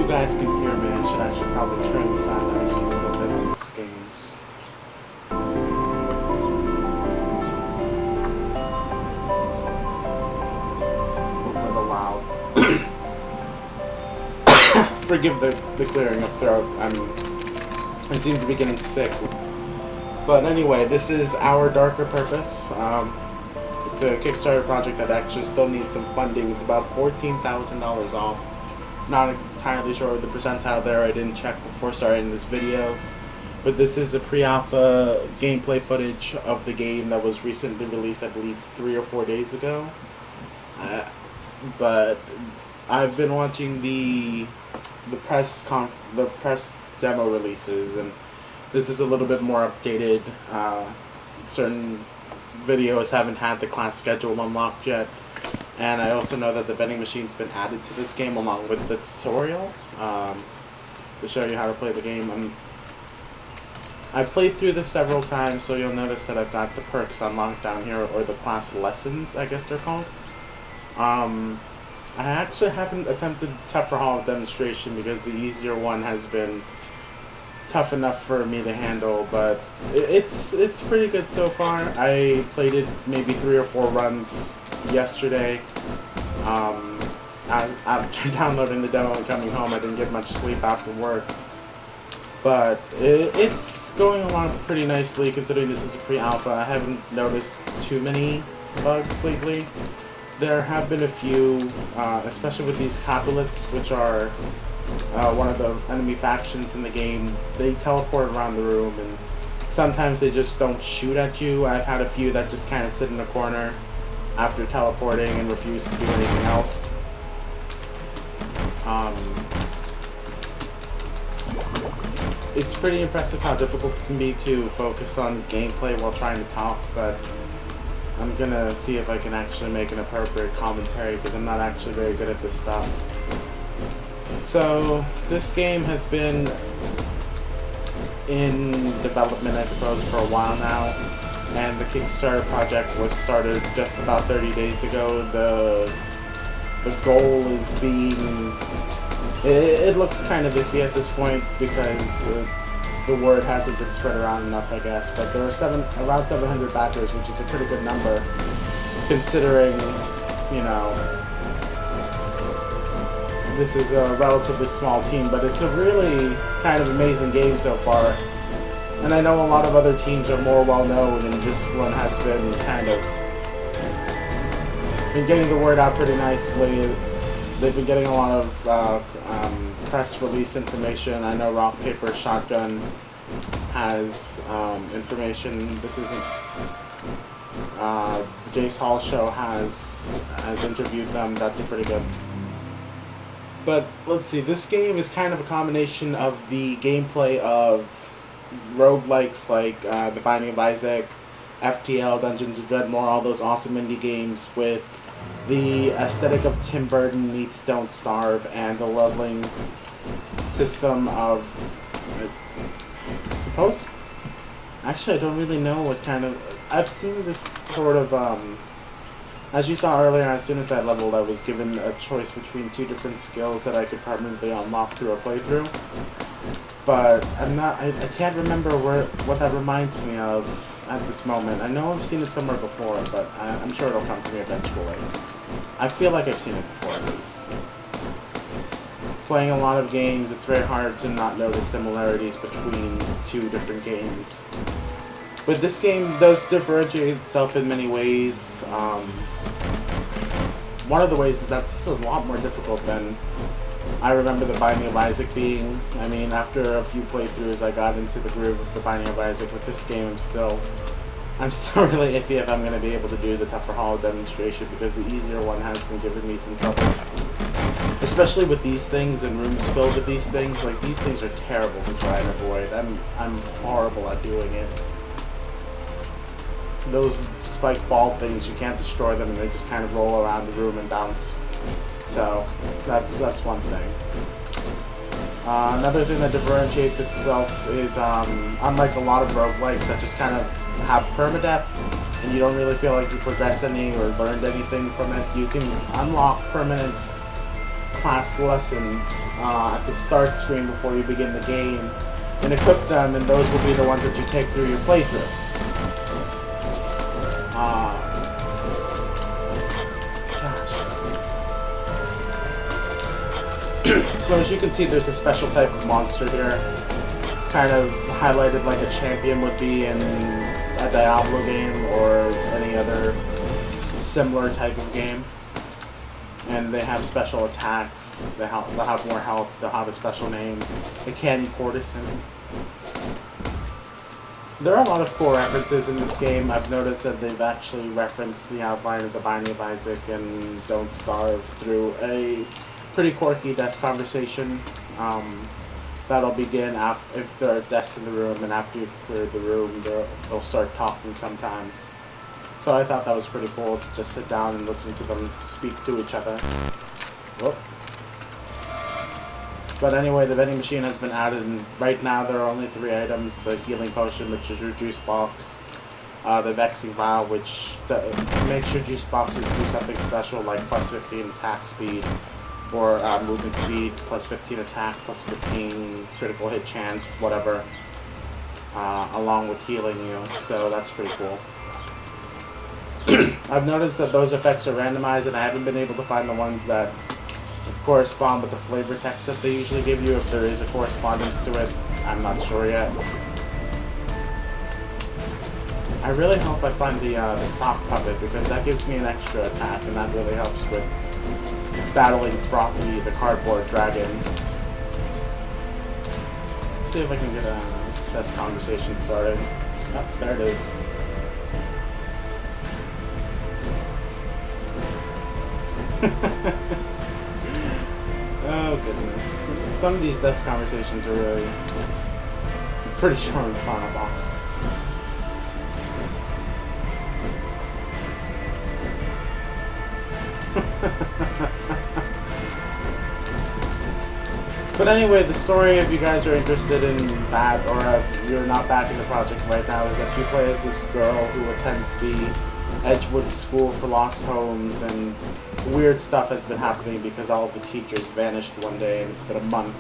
you guys can hear me, I should actually probably turn the sound down just a little bit on this game. It's a little loud. Forgive the clearing of throat. I seem to be getting sick. But anyway, this is Our Darker Purpose. It's a Kickstarter project that actually still needs some funding. It's about $14,000 off. Not entirely sure of the percentile there. I didn't check before starting this video. But this is a pre-alpha gameplay footage of the game that was recently released, I believe, 3 or 4 days ago. But I've been watching the press demo releases, and this is a little bit more updated. Certain videos haven't had the class schedule unlocked yet, and I also know that the vending machine's been added to this game along with the tutorial to show you how to play the game. I've played through this several times, so you'll notice that I've got the perks unlocked down here, or the class lessons, I guess they're called. I actually haven't attempted tougher hall demonstration because the easier one has been tough enough for me to handle, but it's pretty good so far. I played it maybe 3 or 4 runs yesterday. After downloading the demo and coming home, I didn't get much sleep after work, but it's going along pretty nicely considering this is a pre-alpha. I haven't noticed too many bugs lately. There have been a few, especially with these Capulets, which are one of the enemy factions in the game. They teleport around the room, and sometimes they just don't shoot at you. I've had a few that just kind of sit in a corner after teleporting and refuse to do anything else. It's pretty impressive how difficult it can be to focus on gameplay while trying to talk, but I'm gonna see if I can actually make an appropriate commentary because I'm not actually very good at this stuff. So, this game has been in development, I suppose, for a while now, and the Kickstarter project was started just about 30 days ago. The goal is being... It looks kind of iffy at this point because the word hasn't been spread around enough, I guess, but there are around 700 backers, which is a pretty good number, considering, you know, this is a relatively small team, but it's a really kind of amazing game so far. And I know a lot of other teams are more well-known, and this one has been kind of getting the word out pretty nicely. They've been getting a lot of press release information. I know Rock, Paper, Shotgun has information. This isn't... the Jace Hall show has interviewed them. That's pretty good. But let's see, this game is kind of a combination of the gameplay of roguelikes like The Binding of Isaac, FTL, Dungeons & Dreadmore, all those awesome indie games, with the aesthetic of Tim Burton meets Don't Starve, and the leveling system of... I suppose? Actually, I don't really know what kind of... I've seen this sort of... as you saw earlier, as soon as I leveled, I was given a choice between 2 different skills that I could permanently unlock through a playthrough. But I can't remember what that reminds me of at this moment. I know I've seen it somewhere before, but I'm sure it'll come to me eventually. I feel like I've seen it before, at least. Playing a lot of games, it's very hard to not notice similarities between 2 different games. But this game does differentiate itself in many ways. One of the ways is that this is a lot more difficult than I remember The Binding of Isaac being. I mean, after a few playthroughs, I got into the groove of The Binding of Isaac. With this game, I'm still really iffy if I'm going to be able to do the tougher hall demonstration, because the easier one has been giving me some trouble. Especially with these things and rooms filled with these things. Like, these things are terrible to try and avoid. I'm horrible at doing it. Those spike ball things, you can't destroy them, and they just kind of roll around the room and bounce. So that's one thing. Another thing that differentiates itself is, unlike a lot of roguelikes that just kind of have permadeath, and you don't really feel like you progressed any or learned anything from it, you can unlock permanent class lessons at the start screen before you begin the game and equip them, and those will be the ones that you take through your playthrough. So as you can see, there's a special type of monster here, kind of highlighted like a champion would be in a Diablo game or any other similar type of game. And they have special attacks, they'll have more health, they'll have a special name, the Candy Courtesan. There are a lot of cool references in this game. I've noticed that they've actually referenced the outline of the Binding of Isaac and Don't Starve through a pretty quirky desk conversation that'll begin if there are desks in the room, and after you've cleared the room, they'll start talking sometimes. So I thought that was pretty cool to just sit down and listen to them speak to each other. Whoop. But anyway, the vending machine has been added, and right now there are only 3 items: the healing potion, which is your juice box, the vexing vial, which makes your juice boxes do something special, like plus 15 attack speed, or movement speed, plus 15 attack, plus 15 critical hit chance, whatever, along with healing you, so that's pretty cool. I've noticed that those effects are randomized, and I haven't been able to find the ones that correspond with the flavor text that they usually give you. If there is a correspondence to it, I'm not sure yet. I really hope I find the sock puppet, because that gives me an extra attack, and that really helps with battling Frothy, the cardboard dragon. Let's see if I can get a best conversation started. Oh, there it is. Oh goodness. Some of these desk conversations are really pretty strong in the final boss. But anyway, the story, if you guys are interested in that, or if you're not back in the project right now, is that you play as this girl who attends the Edgewood School for Lost Homes, and weird stuff has been happening because all of the teachers vanished one day, and it's been a month.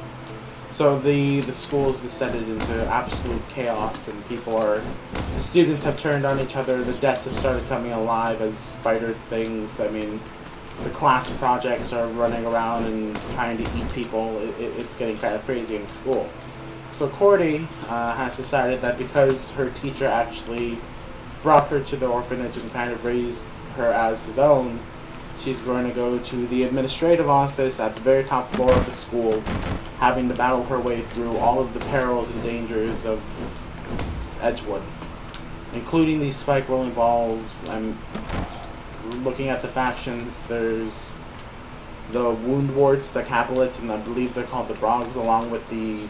So the school's descended into absolute chaos, and the students have turned on each other, the desks have started coming alive as spider things. I mean, the class projects are running around and trying to eat people. It's getting kind of crazy in school. So Cordy has decided that because her teacher actually brought her to the orphanage and kind of raised her as his own, she's going to go to the administrative office at the very top floor of the school, having to battle her way through all of the perils and dangers of Edgewood, including these spike rolling balls. I'm looking at the factions. There's the Woundworts, the Capulets, and I believe they're called the Brogs, along with the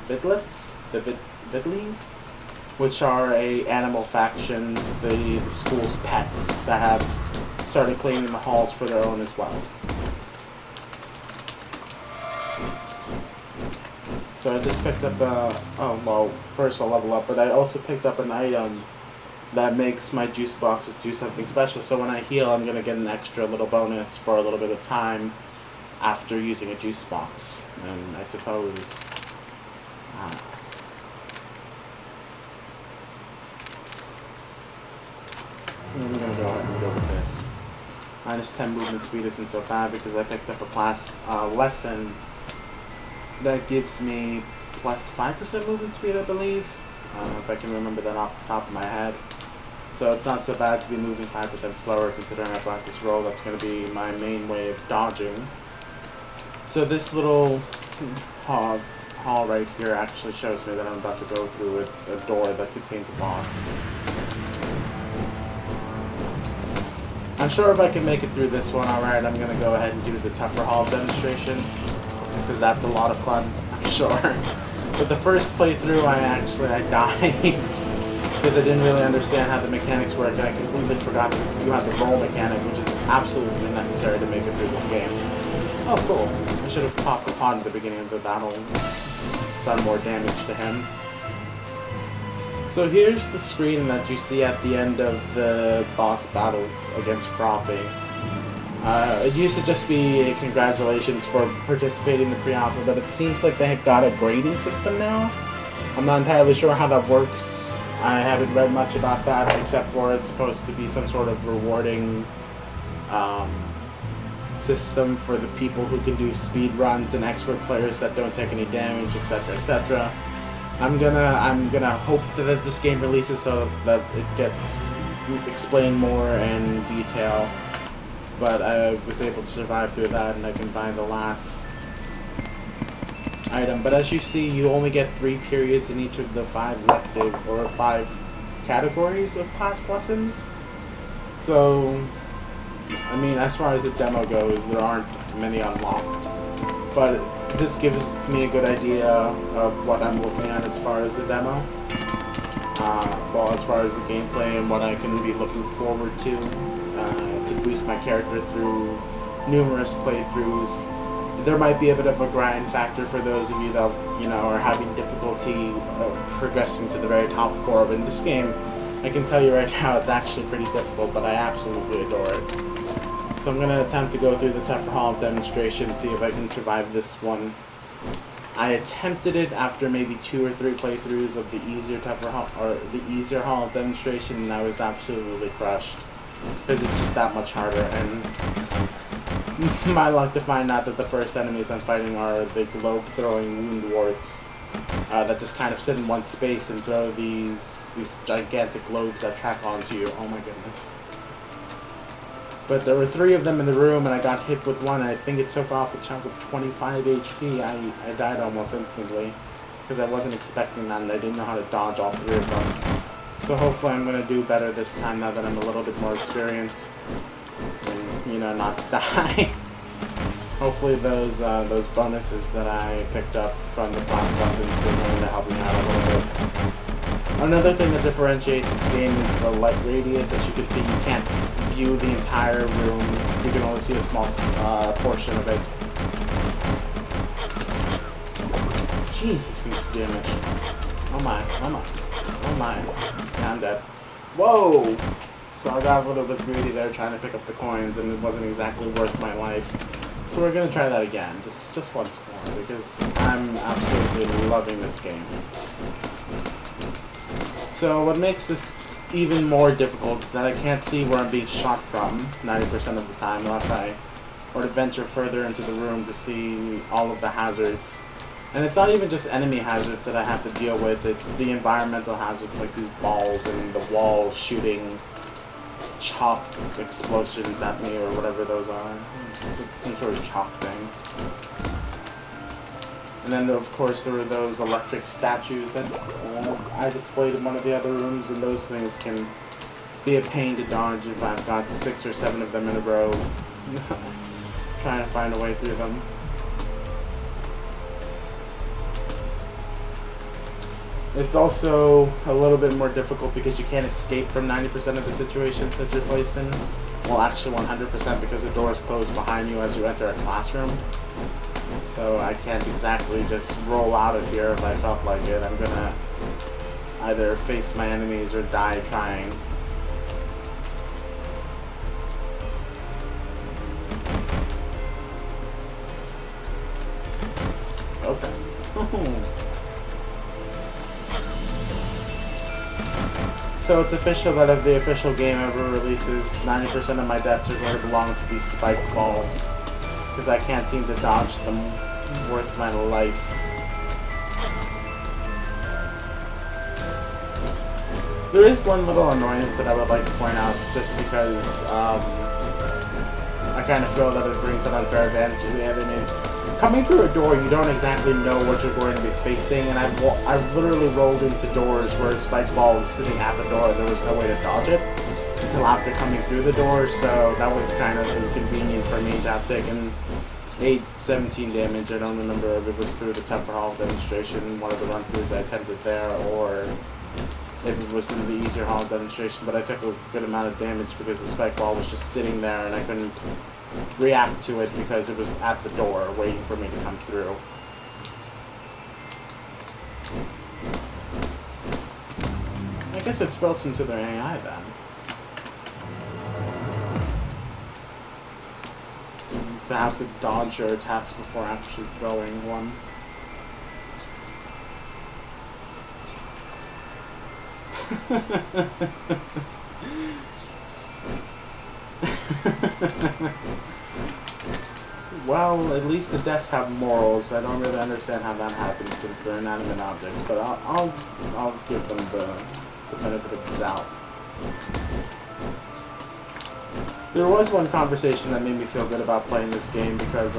Vidlets, the Vidleys, which are a animal faction, the school's pets that have started cleaning the halls for their own as well. So I just picked up first I'll level up, but I also picked up an item that makes my juice boxes do something special. So when I heal, I'm going to get an extra little bonus for a little bit of time after using a juice box. And I suppose I'm going to go ahead and go with this. Minus 10 movement speed isn't so bad because I picked up a class lesson that gives me plus 5% movement speed, I believe. If I can remember that off the top of my head. So it's not so bad to be moving 5% slower, considering I've got this roll that's going to be my main way of dodging. So this little hall right here actually shows me that I'm about to go through a door that contains a boss. I'm sure if I can make it through this one alright, I'm going to go ahead and do the tougher hall demonstration, because that's a lot of fun, I'm sure. But the first playthrough, I died because I didn't really understand how the mechanics work, and I completely forgot that you have the roll mechanic, which is absolutely necessary to make it through this game. Oh, cool. I should have popped the pod at the beginning of the battle. Done more damage to him. So here's the screen that you see at the end of the boss battle against Frothy. It used to just be a congratulations for participating in the pre-alpha, but it seems like they have got a grading system now. I'm not entirely sure how that works. I haven't read much about that, except for it's supposed to be some sort of rewarding um, system for the people who can do speed runs and expert players that don't take any damage, etc., etc. I'm gonna hope that this game releases so that it gets explained more in detail. But I was able to survive through that, and I can buy the last item. But as you see, you only get 3 periods in each of the 5 elective or 5 categories of class lessons. So, I mean, as far as the demo goes, there aren't many unlocked. But this gives me a good idea of what I'm looking at as far as the demo. Well, as far as the gameplay and what I can be looking forward to boost my character through numerous playthroughs. There might be a bit of a grind factor for those of you that, you know, are having difficulty progressing to the very top floor. But in this game, I can tell you right now, it's actually pretty difficult, but I absolutely adore it. So I'm going to attempt to go through the tougher hall of demonstration and see if I can survive this one. I attempted it after maybe 2 or 3 playthroughs of the easier hall of demonstration, and I was absolutely crushed because it's just that much harder. And my luck to find out that the first enemies I'm fighting are the globe-throwing wound warts that just kind of sit in one space and throw these gigantic globes that track onto you. Oh my goodness. But there were 3 of them in the room, and I got hit with one. I think it took off a chunk of 25 HP. I died almost instantly because I wasn't expecting that, and I didn't know how to dodge all 3 of them. So hopefully I'm going to do better this time now that I'm a little bit more experienced and, you know, not die. Hopefully those bonuses that I picked up from the class lessons are going to help me out a little bit. Another thing that differentiates this game is the light radius. As you can see, you can't view the entire room. You can only see a small portion of it. Jeez, this thing's damage. Oh my, oh my, oh my. Yeah, I'm dead. Whoa! So I got a little bit greedy there trying to pick up the coins, and it wasn't exactly worth my life. So we're gonna try that again, just once more, because I'm absolutely loving this game. So what makes this even more difficult is that I can't see where I'm being shot from 90% of the time unless I were to venture further into the room to see all of the hazards. And it's not even just enemy hazards that I have to deal with, it's the environmental hazards like these balls and the walls shooting chalk explosions at me or whatever those are. It's some sort of chalk thing. And then, of course, there were those electric statues that I displayed in one of the other rooms, and those things can be a pain to dodge if I've got 6 or 7 of them in a row. Trying to find a way through them. It's also a little bit more difficult because you can't escape from 90% of the situations that you're placed in. Well, actually 100% because the doors close behind you as you enter a classroom. So I can't exactly just roll out of here if I felt like it. I'm gonna either face my enemies or die trying. Okay. So it's official that if the official game ever releases, 90% of my deaths are going to belong to these spiked balls. Because I can't seem to dodge them worth my life. There is one little annoyance that I would like to point out, just because I kind of feel that it brings an unfair advantage to the enemies. Coming through a door, you don't exactly know what you're going to be facing, and I've literally rolled into doors where a spiked ball was sitting at the door and there was no way to dodge it until after coming through the door, so that was kind of inconvenient for me to have taken 17 damage. I don't remember if it was through the Temper Hall demonstration, one of the run-throughs I attempted there, or if it was in the easier hall demonstration, but I took a good amount of damage because the spike ball was just sitting there and I couldn't react to it because it was at the door waiting for me to come through. I guess it's built into their AI then. to have to dodge your attacks before actually throwing one. Well, at least the desks have morals. I don't really understand how that happens since they're inanimate objects, but I'll give them the benefit of the doubt. There was one conversation that made me feel good about playing this game because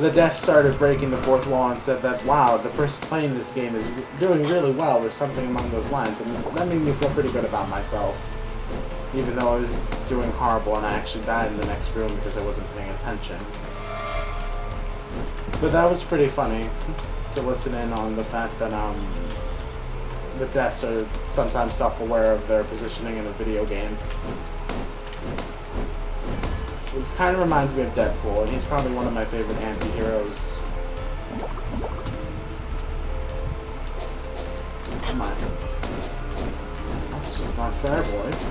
the desk started breaking the fourth wall and said that, wow, the person playing this game is doing really well, or something along those lines, and that made me feel pretty good about myself. Even though I was doing horrible and I actually died in the next room because I wasn't paying attention. But that was pretty funny to listen in on the fact that the desks are sometimes self-aware of their positioning in a video game. It kind of reminds me of Deadpool, and he's probably one of my favorite anti-heroes. Come on. That's just not fair, boys.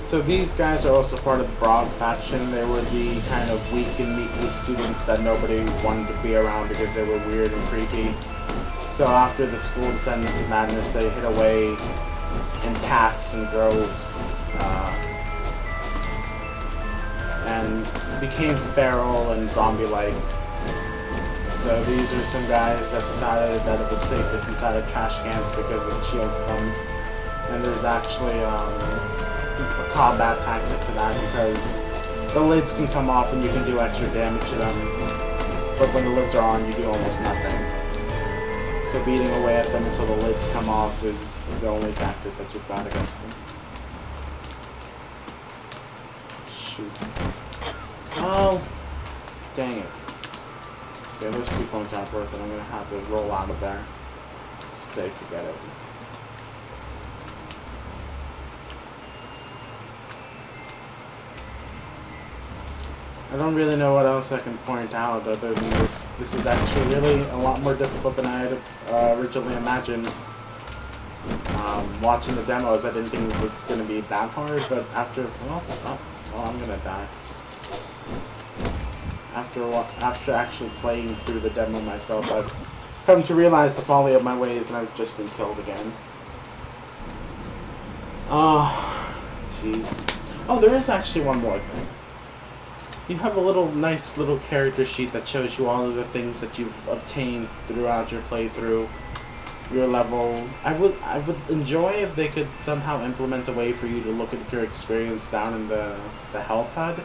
So these guys are also part of the Brog faction. They were the kind of weak and meekly students that nobody wanted to be around because they were weird and creepy. So after the school descended into madness, they hid away in packs and droves. And became feral and zombie-like. So these are some guys that decided that it was safest inside of trash cans because it shields them. And there's actually a combat tactic to that because the lids can come off and you can do extra damage to them. But when the lids are on, you do almost nothing. So beating away at them until the lids come off is the only tactic that you've got against them. Shoot. Oh, dang it. Okay, those 2 points aren't worth it. I'm gonna have to roll out of there. Just say forget it. I don't really know what else I can point out other than this. This is actually really a lot more difficult than I had originally imagined. Watching the demos, I didn't think it was going to be that hard, but after, well, I'm going to die. After actually playing through the demo myself, I've come to realize the folly of my ways, and I've just been killed again. Oh, jeez. Oh, there is actually one more thing. You have a nice little character sheet that shows you all of the things that you've obtained throughout your playthrough, your level. I would enjoy if they could somehow implement a way for you to look at your experience down in the health HUD,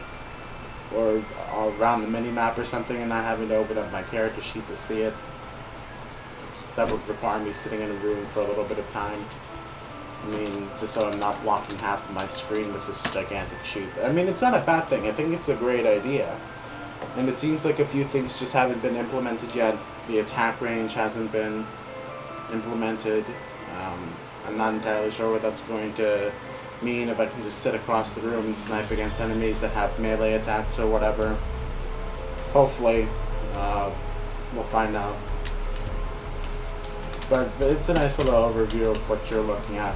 or around the mini-map or something, and not having to open up my character sheet to see it. That would require me sitting in a room for a little bit of time. I mean, just so I'm not blocking half of my screen with this gigantic sheet. I mean, it's not a bad thing. I think it's a great idea. And it seems like a few things just haven't been implemented yet. The attack range hasn't been implemented. I'm not entirely sure what that's going to mean, if I can just sit across the room and snipe against enemies that have melee attacks or whatever. Hopefully, we'll find out. But it's a nice little overview of what you're looking at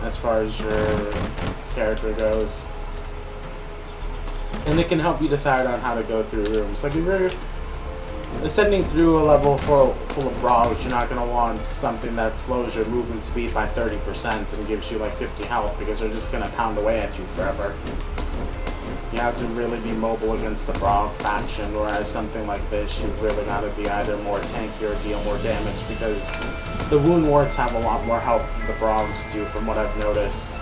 as far as your character goes. And it can help you decide on how to go through rooms. Like if you're ascending through a level full of Brogs, you're not going to want something that slows your movement speed by 30% and gives you like 50 health, because they're just going to pound away at you forever. You have to really be mobile against the Brog faction, whereas something like this, you've really got to be either more tanky or deal more damage, because the wound warts have a lot more health than the Brogs do, from what I've noticed.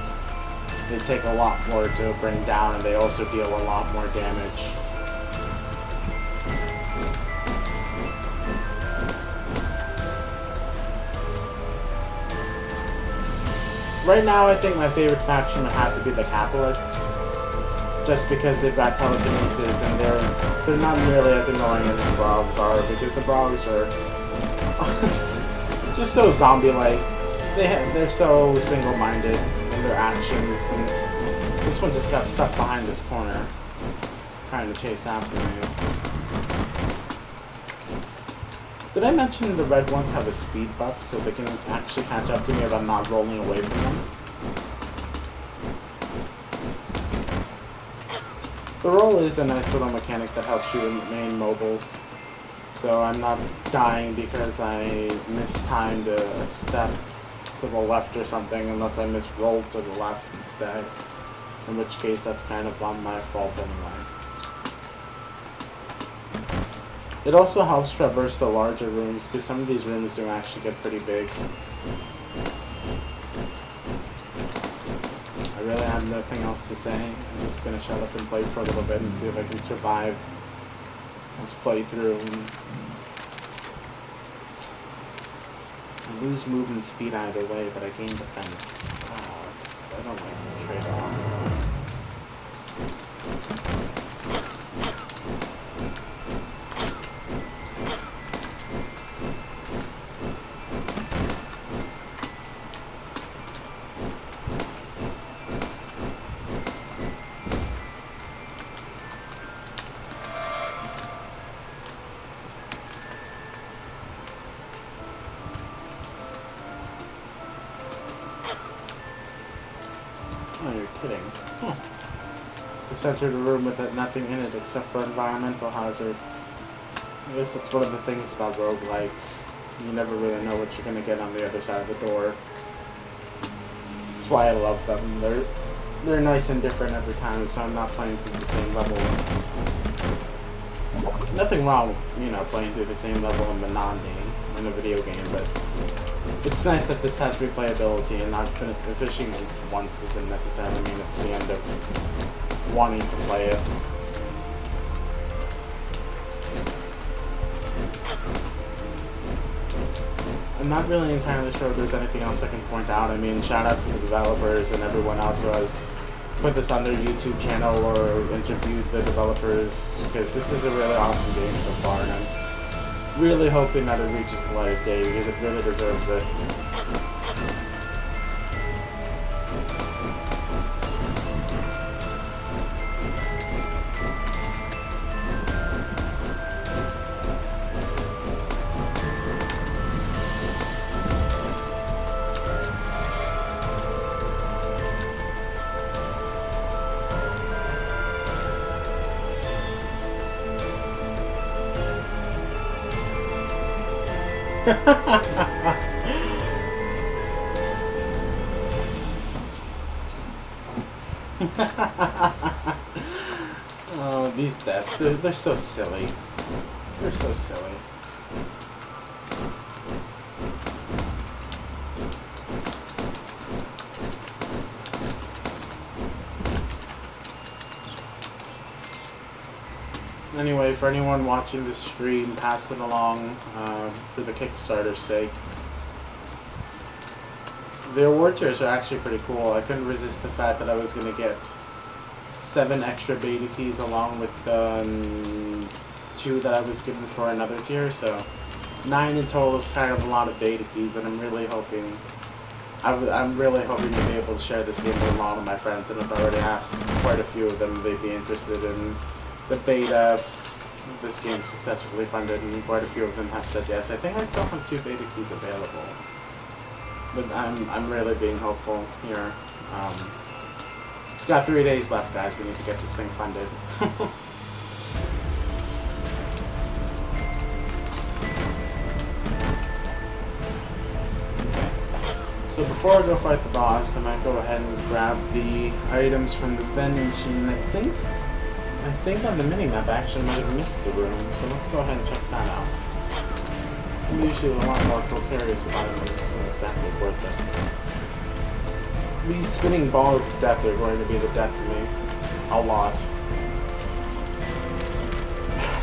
They take a lot more to bring down, and they also deal a lot more damage. Right now, I think my favorite faction would have to be the Capulets. Just because they've got telekinesis, and they're not nearly as annoying as the Brogs are, because the Brogs are just so zombie-like. They're so single-minded in their actions, and this one just got stuck behind this corner, trying to chase after me. Did I mention the red ones have a speed buff, so they can actually catch up to me if I'm not rolling away from them? The roll is a nice little mechanic that helps you remain mobile. So I'm not dying because I mistimed a step to the left or something, unless I misrolled to the left instead. In which case, that's kind of on my fault anyway. It also helps traverse the larger rooms, because some of these rooms do actually get pretty big. I really have nothing else to say. I'm just gonna shut up and play for a little bit and see if I can survive this playthrough. I lose movement speed either way, but I gain defense. Oh, I don't like the trade-off. Oh, you're kidding. Huh. Just entered a room with nothing in it except for environmental hazards. I guess that's one of the things about roguelikes. You never really know what you're going to get on the other side of the door. That's why I love them. They're nice and different every time, so I'm not playing through the same level. Nothing wrong, you know, playing through the same level in monotony in a video game, but it's nice that this has replayability, and not finishing it once doesn't necessarily mean it's the end of wanting to play it. I'm not really entirely sure if there's anything else I can point out. I mean, shout out to the developers and everyone else who has put this on their YouTube channel or interviewed the developers, because this is a really awesome game so far, and I'm really hoping that it reaches the light of day, because it really deserves it. Oh, these deaths, they're so silly. They're so silly. Anyway, for anyone watching this stream, pass it along for the Kickstarter's sake. The award tiers are actually pretty cool. I couldn't resist the fact that I was going to get 7 extra beta keys along with the 2 that I was given for another tier, so 9 in total is kind of a lot of beta keys, and I'm really hoping to be able to share this game with a lot of my friends, and I've already asked quite a few of them if they'd be interested in the beta. This game's successfully funded, and quite a few of them have said yes. I think I still have 2 beta keys available, but I'm really being hopeful here. It's got 3 days left, guys. We need to get this thing funded. Okay. So before I go fight the boss, I might go ahead and grab the items from the vending machine. I think on the minimap I actually might have missed the room, so let's go ahead and check that out. I'm usually a lot more precarious about it, so it's not exactly worth it. These spinning balls of death are going to be the death of me. A lot.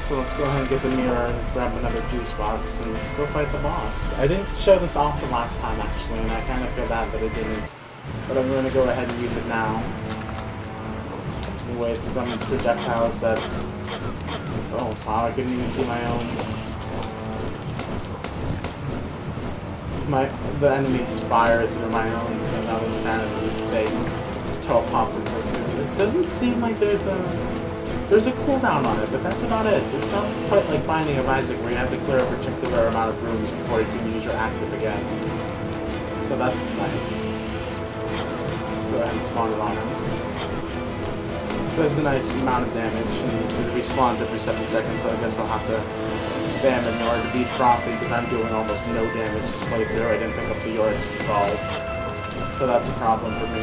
So let's go ahead and get the mirror and grab another juice box, and let's go fight the boss. I didn't show this off the last time, actually, and I kind of feel bad that I didn't, but I'm going to go ahead and use it now. With some of these projectiles that... Oh wow, I couldn't even see my own... The enemies fire through my own, so that was kind of a mistake until it popped in so soon. It doesn't seem like there's a cooldown on it, but that's about it. It's not quite like Binding of Isaac, where you have to clear a particular amount of rooms before you can use your active again. So that's nice. Let's go ahead and spawn it on him. does a nice amount of damage, and it respawns every 7 seconds, so I guess I'll have to spam it in order to beat Frothy, because I'm doing almost no damage this playthrough. I didn't pick up the Yorick Skull, so that's a problem for me.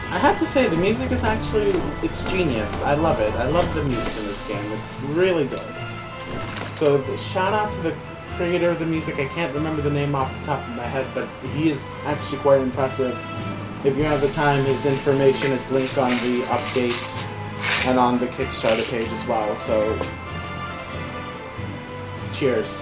I have to say, the music is actually, it's genius. I love it. I love the music in this game. It's really good. So, shout out to the creator of the music. I can't remember the name off the top of my head, but he is actually quite impressive. If you have the time, his information is linked on the updates and on the Kickstarter page as well, so cheers.